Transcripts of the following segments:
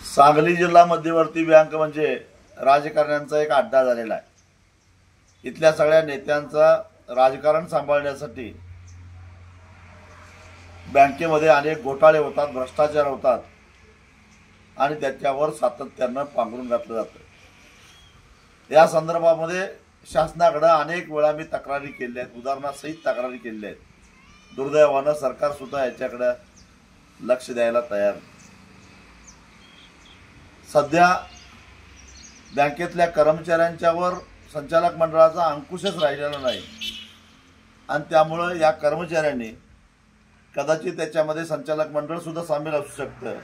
सांगली जिल्हा मध्यवर्ती बँक म्हणजे राजकारण्यांचा एक अड्डा झालेला आहे। इथल्या सगळ्या नेत्यांचा राजकारण सांभाळण्यासाठी बँकेमध्ये अनेक घोटाळे होतात, भ्रष्टाचार होतात आणि त्याच्यावर सातत्यानं पांघरून घातलं जातं। या संदर्भामध्ये शासनाकडे अनेक वेळा मी तक्रारी केल्या आहेत, उदाहरणासहित तक्रारी केल्या आहेत। दुर्दैवानं सरकार सुद्धा याच्याकडे लक्ष द्यायला तयार नाही। सध्या बँकेतल्या कर्मचाऱ्यांच्यावर संचालक मंडळाचा अंकुशच राहिलेला नाही आणि त्यामुळे या कर्मचाऱ्यांनी कदाचित त्याच्यामध्ये संचालक मंडळ सुद्धा सामील असू शकतं।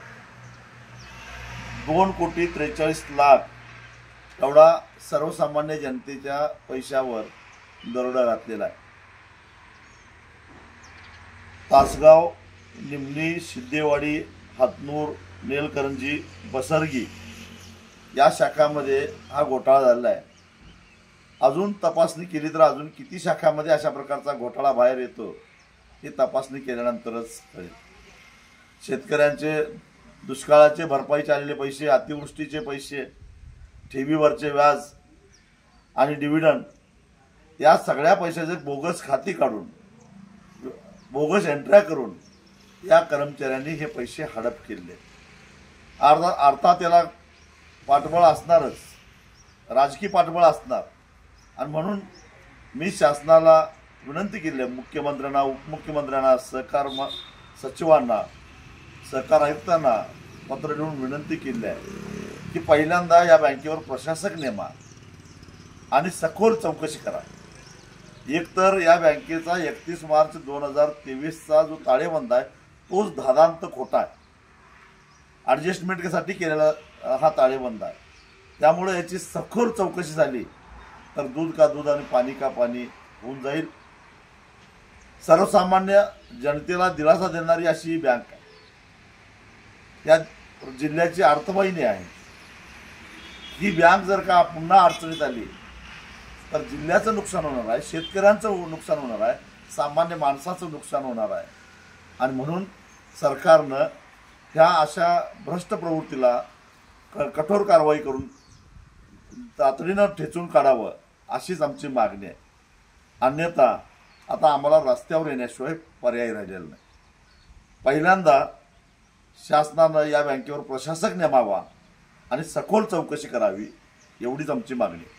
2,43,00,00,000 एवढा सर्वसामान्य जनतेच्या पैशावर दरोडा घातलेला आहे। तासगाव, निमणी, सिद्धेवाडी, हातनूर, नेलकरंजी, बसरगी या शाखांमध्ये हा घोटाळा झालेला आहे। अजून तपासणी केली तर अजून किती शाखांमध्ये अशा प्रकारचा घोटाळा बाहेर येतो हे तपासणी केल्यानंतरच कळेल। शेतकऱ्यांचे दुष्काळाचे भरपाईचे आलेले पैसे, अतिवृष्टीचे पैसे, ठेवीवरचे व्याज आणि डिव्हिडंड या सगळ्या पैशाचे बोगस खाती काढून, बोगस एंट्र्या करून या कर्मचाऱ्यांनी हे पैसे हडप केले। अर्थात त्याला पाठबळ असणारच, राजकीय पाठबळ असणार आणि म्हणून मी शासनाला विनंती केली आहे, मुख्यमंत्र्यांना, उपमुख्यमंत्र्यांना, सहकार सचिवांना, सहकार आयुक्तांना पत्र लिहून विनंती केली आहे की पहिल्यांदा या बँकेवर प्रशासक नेमा आणि सखोल चौकशी करा। एकतर या बँकेचा 31 मार्च 2023चा जो ताळेबंद आहे तोच धादांत खोटा आहे। ॲडजस्टमेंटसाठी केलेला हा ताळेबंद आहे, त्यामुळे याची सखोल चौकशी झाली तर दूध का दूध आणि पाणी का पाणी होऊन जाईल। सर्वसामान्य जनतेला दिलासा देणारी अशी ही बँक आहे, या जिल्ह्याची अर्थवाहिनी आहे। ही बँक जर का पुन्हा अडचणीत आली तर जिल्ह्याचं नुकसान होणार आहे, शेतकऱ्यांचं नुकसान होणार आहे, सामान्य माणसाचं नुकसान होणार आहे आणि म्हणून सरकारनं ह्या अशा भ्रष्ट प्रवृत्तीला कठोर कारवाई करून तातडीनं ठेचून काढावं अशीच आमची मागणी आहे। अन्यथा आता आम्हाला रस्त्यावर येण्याशिवाय पर्याय राहिलेला नाही। पहिल्यांदा शासनानं या बँकेवर प्रशासक नेमावा आणि सखोल चौकशी करावी एवढीच आमची मागणी आहे।